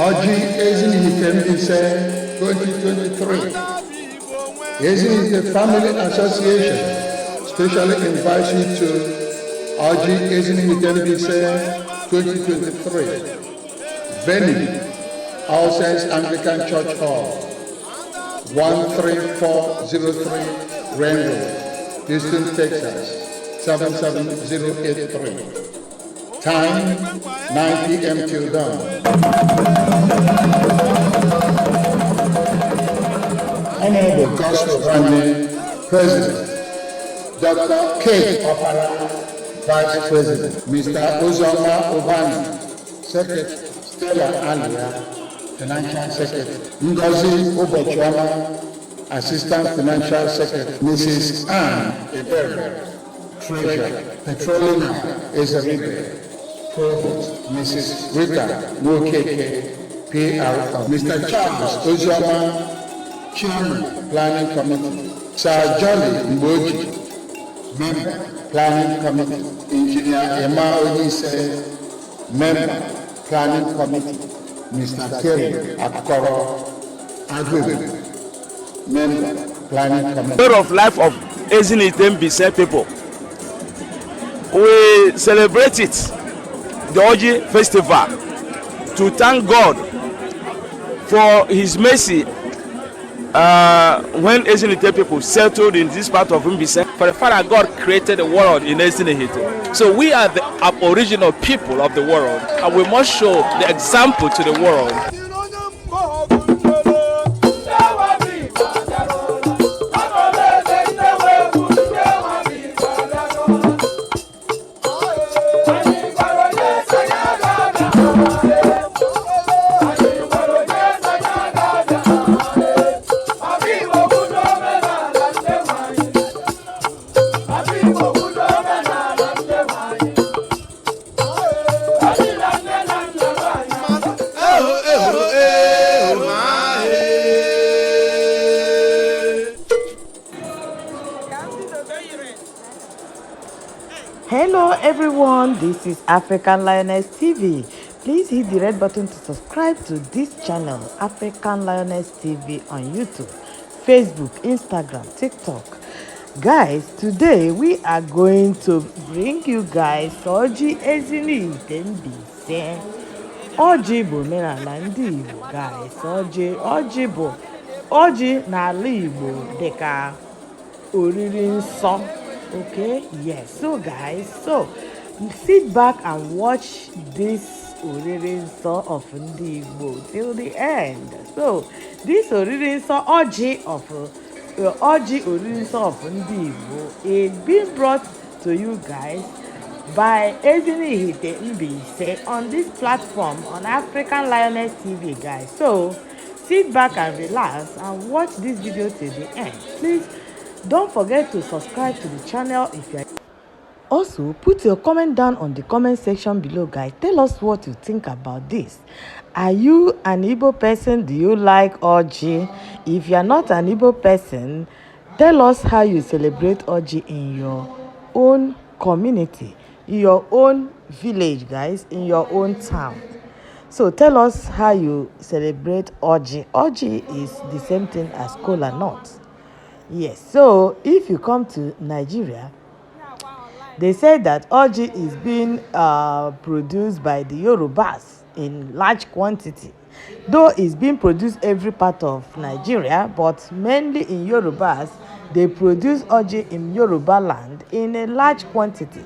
OJI Ezinihitte Mbaise 2023. Ezinihitte Family Association specially invites you to OJI Ezinihitte Mbaise 2023. Venue, All Saints Anglican Church Hall, 13403 Rainbow, Houston, Texas, 77083. Time, 9 p.m. till dawn. Honorable Gospel Family President, Dr. K. Opara, Vice President, Mr. Uzoma Obani, Secretary, Stella Alia, Financial Secretary, Ngozi Obochoma, Assistant Financial Secretary, Mrs. Anne Ebere, Treasurer, Petrolina Ezinihitte, Provost, Mrs. Rita Nwokeke, PRO, Mr. Charles Ozoma, Chairman, Planning Committee, Sir Jolly Mboji, Member, Planning Committee, Engineer Emma Oyise, Member, Planning Committee, Mr. Terry Akoro Agwe, Member, Planning Committee. Story of life of Ezinihitte Mbaise people. We celebrate it, the OJI festival, to thank God for His mercy when Ezinihitte people settled in this part of Mbaise. For the fact that God created the world in Ezinihitte. So we are the aboriginal people of the world, and we must show the example to the world. Hello everyone, this is African Lioness TV. Please hit the red button to subscribe to this channel, African Lioness TV, on YouTube, Facebook, Instagram, TikTok. Guys, today we are going to bring you guys OJI Ezinihitte Mbaise. OJI bụ omenala ndị Igbo, guys. OJI bụ OJI n'ala Igbo dịka oriri nsọ. Okay, yes. So guys, sit back and watch this oriri nsọ of ndị Igbo till the end. So this oriri nsọ OJI oriri nsọ of ndị Igbo is being brought to you guys by Ezinihitte Mbaise on this platform on African Lioness TV, guys. So sit back and relax and watch this video till the end. Please don't forget to subscribe to the channel if you are. Also, put your comment down on the comment section below, guys. Tell us what you think about this. Are you an Igbo person? Do you like OJI? If you are not an Igbo person, tell us how you celebrate OJI in your own community, in your own village, guys, in your own town. So tell us how you celebrate OJI. OJI is the same thing as kola nut. Yes, so if you come to Nigeria, they say that OJI is being produced by the Yorubas in large quantity. Though it's being produced every part of Nigeria, but mainly in Yorubas, they produce OJI in IgboLand in a large quantity.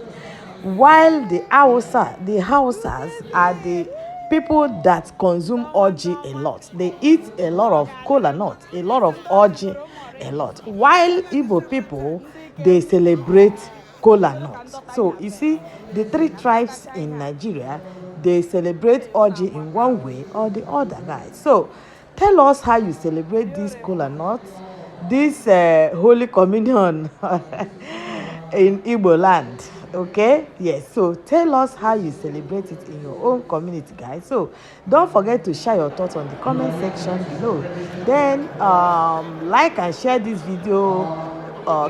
While the Hausas are the people that consume OJI a lot. They eat a lot of kola nut, a lot of OJI a lot. While Igbo people, they celebrate kola nut. So you see, the three tribes in Nigeria, they celebrate OJI in one way or the other, guys. So tell us how you celebrate this kola nut, this Holy Communion in IgboLand. Okay, yes, so tell us how you celebrate it in your own community, guys. So don't forget to share your thoughts on the comment section below. Then like and share this video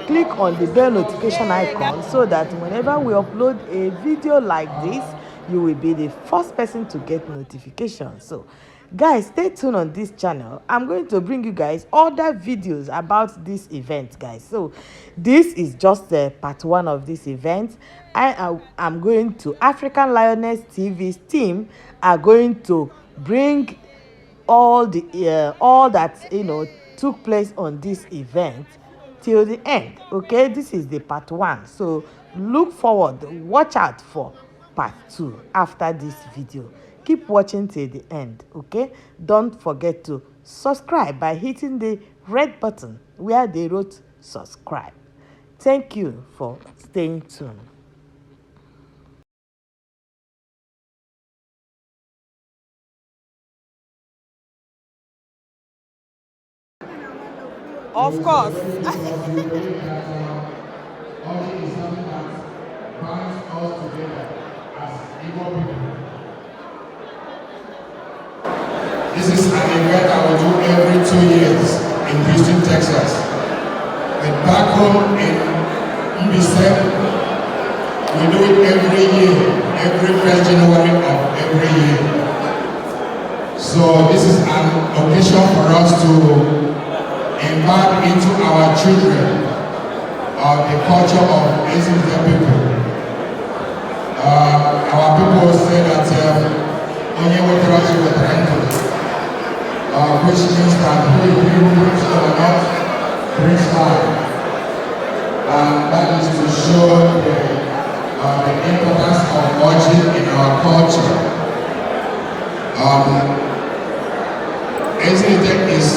click on the bell notification icon so that whenever we upload a video like this, you will be the first person to get notification. So guys, stay tuned on this channel. I'm going to bring you guys other videos about this event, guys. So this is just part 1 of this event. I'm going to African Lioness TV's team are going to bring all that took place on this event till the end. Okay, this is the part 1, so look forward, watch out for part 2 after this video. Keep watching till the end. Okay, don't forget to subscribe by hitting the red button where they wrote subscribe. Thank you for staying tuned. Of course. OJI is something that binds us together as Igbo people. This is an event I will do every 2 years in Houston, Texas. But back home in Mbaise, we do it every year, every 1st January of every year. So this is an occasion for us to embark into our children the culture of Ezinihitte people. Our people say that which means that he who brings them not brings life. And that is to show the importance of OJI in our culture. Ezinihitte is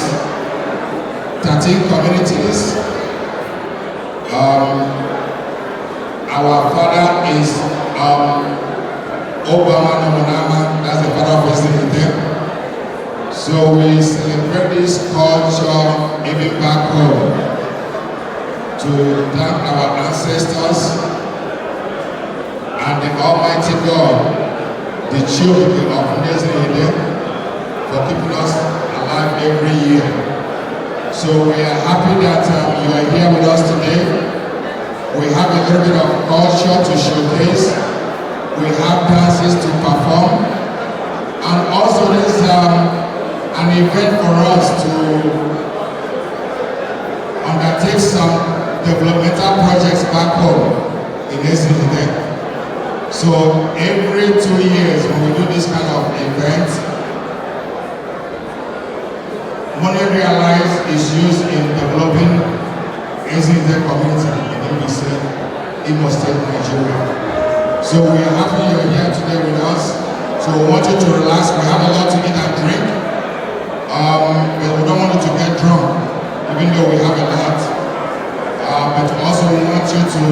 13 communities. Our father is Obama Nomonama, that's the father of Ezinihitte. So we celebrate this culture even back home to thank our ancestors and the Almighty God, the children of Ezinihitte, for keeping us alive every year. So we are happy that you are here with us today. We have a little bit of culture to showcase. We have dances to perform. And also there's an event for us to undertake some developmental projects back home in Ezinihitte. So every 2 years when we do this kind of event, money realized is used in developing Ezinihitte community in Mbaise, Imo State, Nigeria. So we are happy you're here today with us. So we want you to relax. We have a lot to eat and drink. But we don't want you to get drunk, even though we have a lot. But also we want you to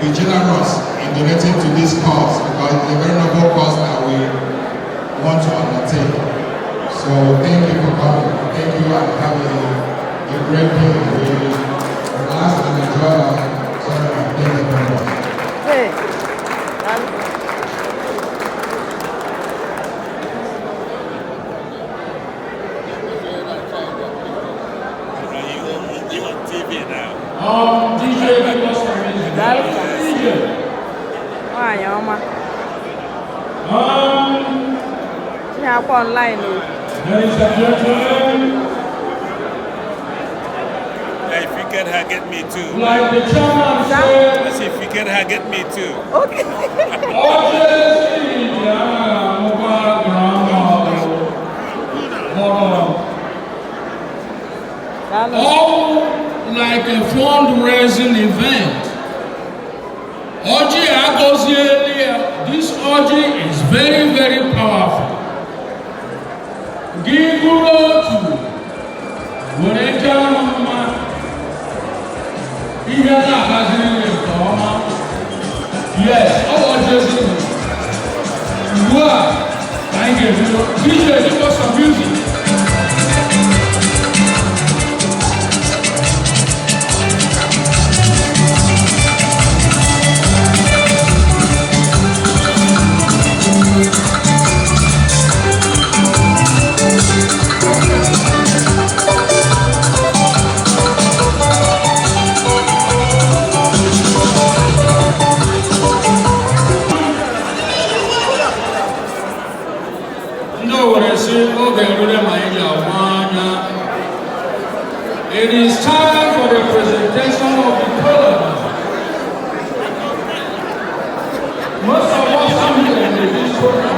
be generous in donating to this cause, because it's a very noble cause that we want to undertake. So thank you for coming. Thank you and have a great day. We relax and enjoy our ceremony. Thank you very much. Hey. You on TV now? DJ, give us some music. DJ. Why, Oma? Yeah, online. Ladies and gentlemen, Hey, if you get her, get me too. like the chairman I said, say, if you get her, get me too. Okay. all like a fundraising event. OJI goes here. This OJI is very, very powerful. Gigulotu, Wenejama, Igana Hazin, yes, It is time for the presentation of the color. Most of us are here in this program,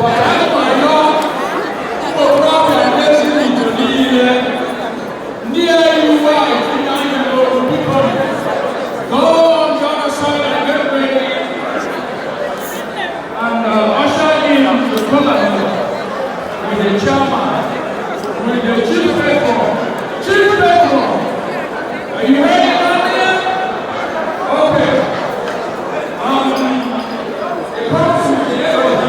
but I know program and blessing into the near you are, people. Go on the other side and get ready and usher in the color with the chairman, with the chief paper. Chief Pedro, are you ready down there? Okay. Across the air,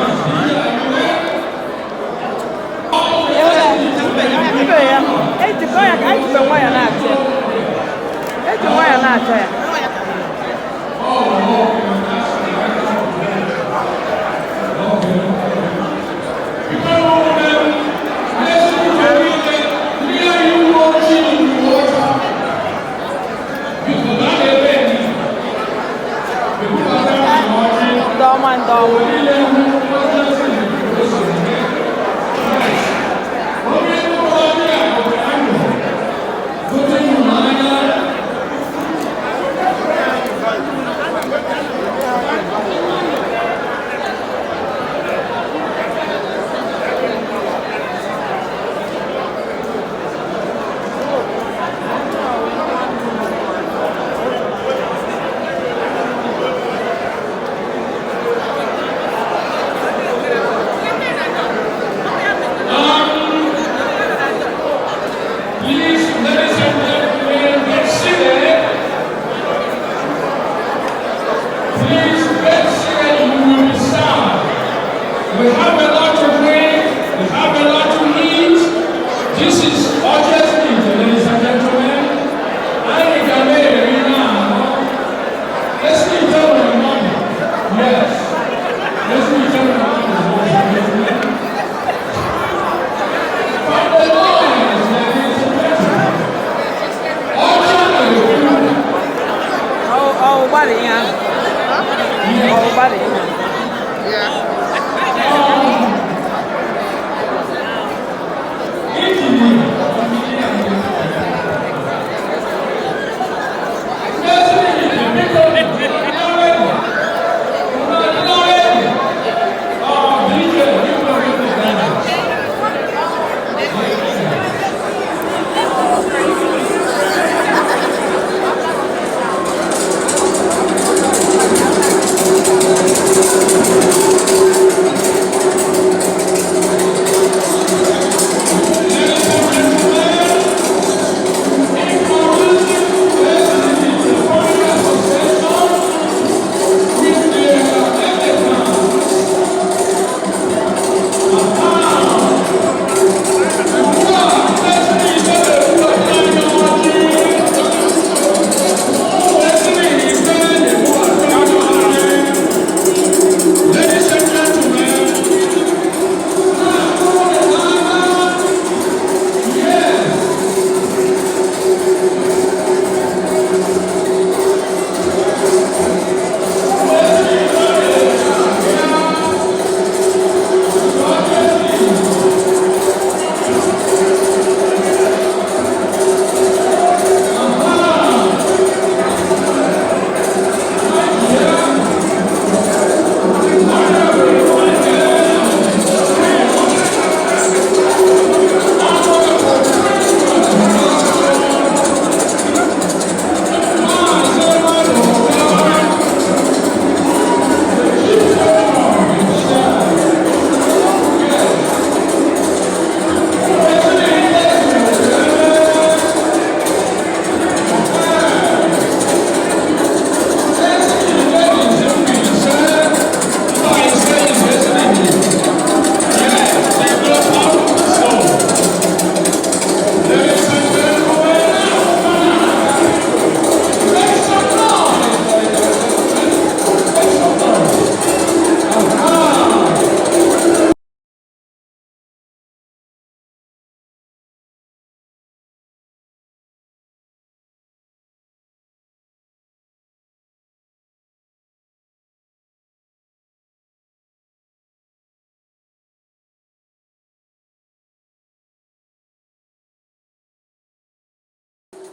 Thank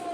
you.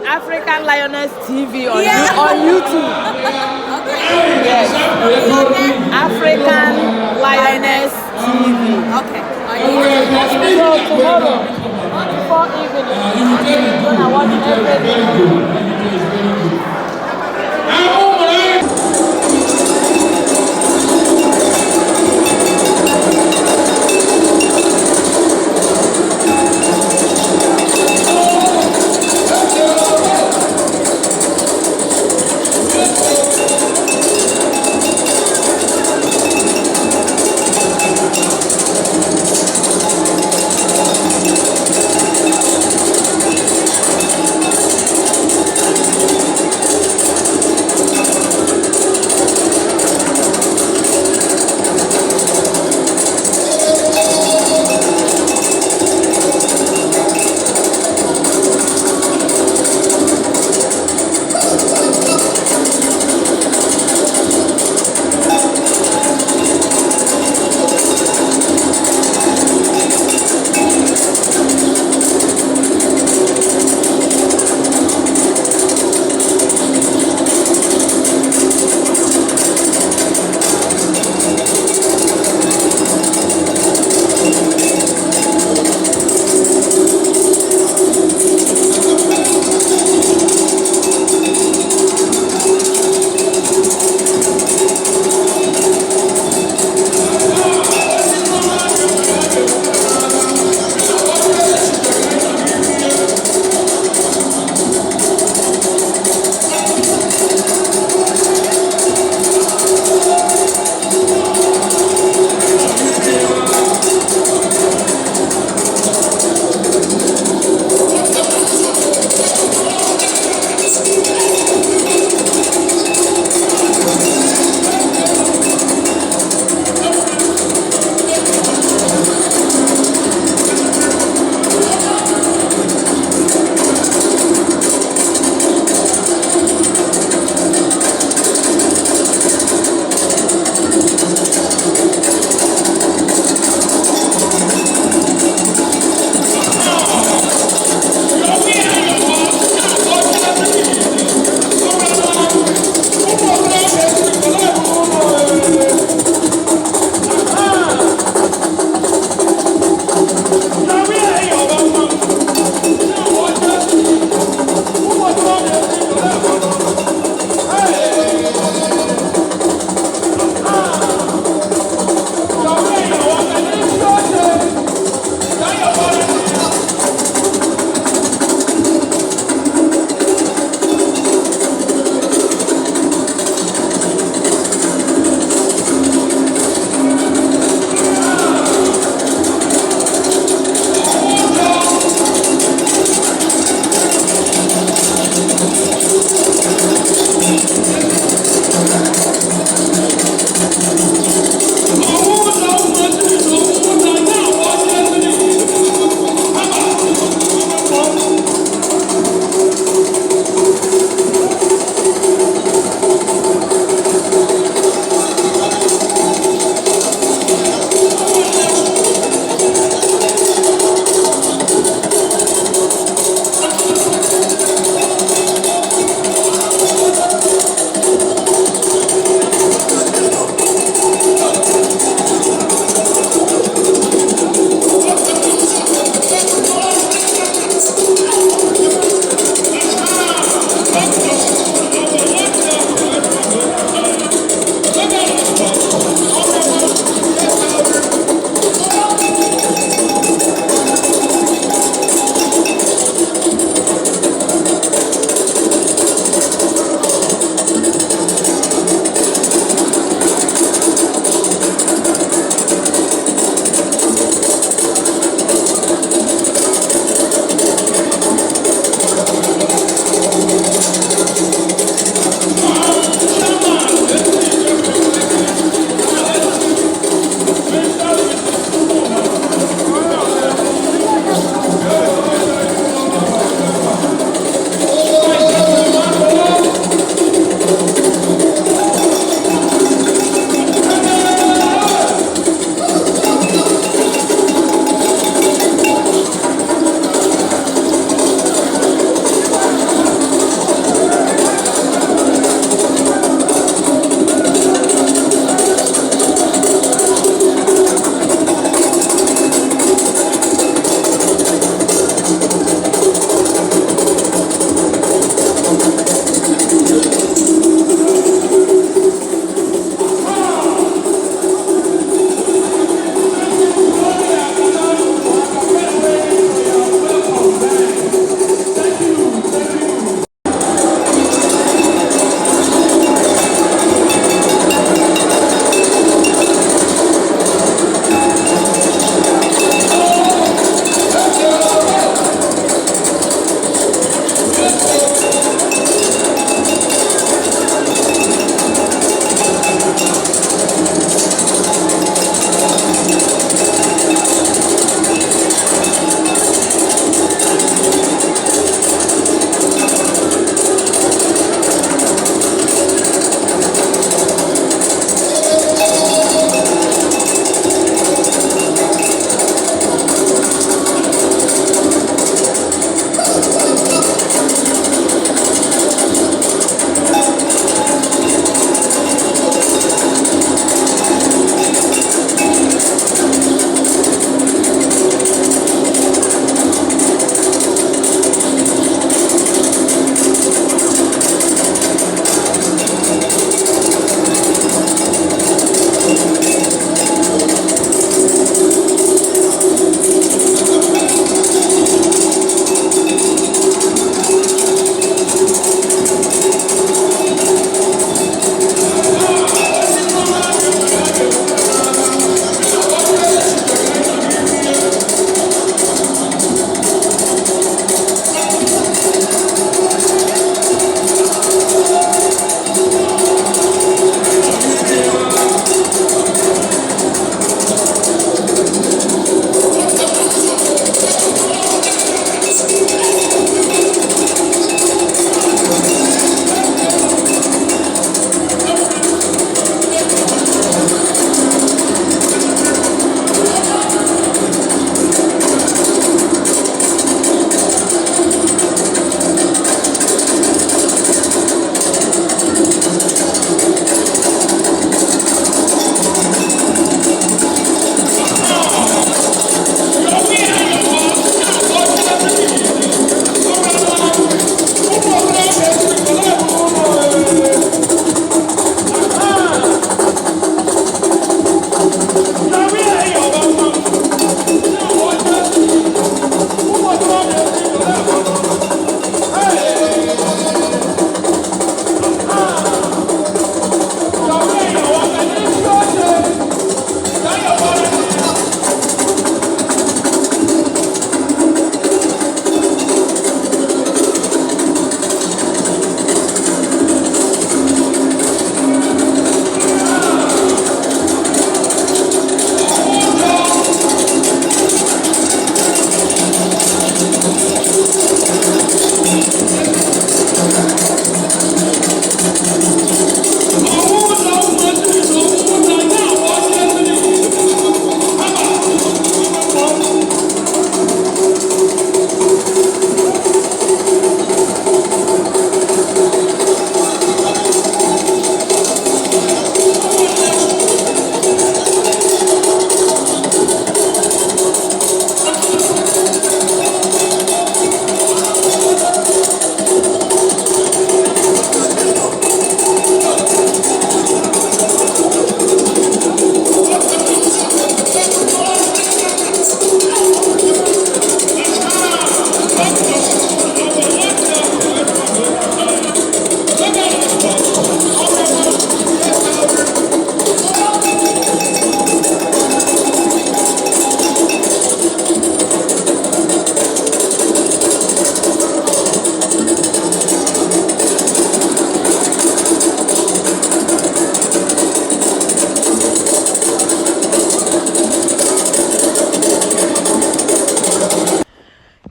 African Lioness TV on YouTube. Yes. African Lioness TV. Okay. So tomorrow, before evening, you're gonna watch everything.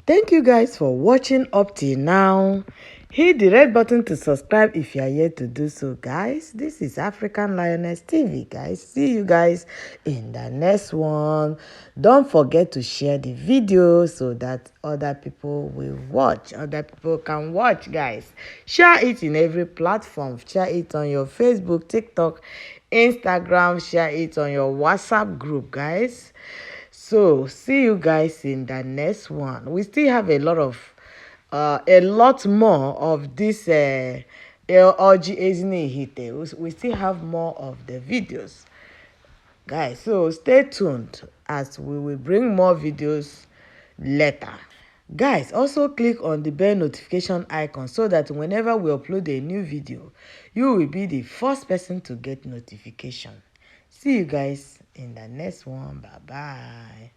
Thank you guys for watching up till now. Hit the red button to subscribe if you are yet to do so, guys. This is African Lioness TV, guys. See you guys in the next one. Don't forget to share the video so that other people will watch. Other people can watch, guys. Share it in every platform. Share it on your Facebook, TikTok, Instagram. Share it on your WhatsApp group, guys. So see you guys in the next one. We still have a lot more of this OJI Ezinihitte. We still have more of the videos, guys. So stay tuned as we will bring more videos later. Guys, also click on the bell notification icon so that whenever we upload a new video, you will be the first person to get notification. See you guys in the next one. Bye bye.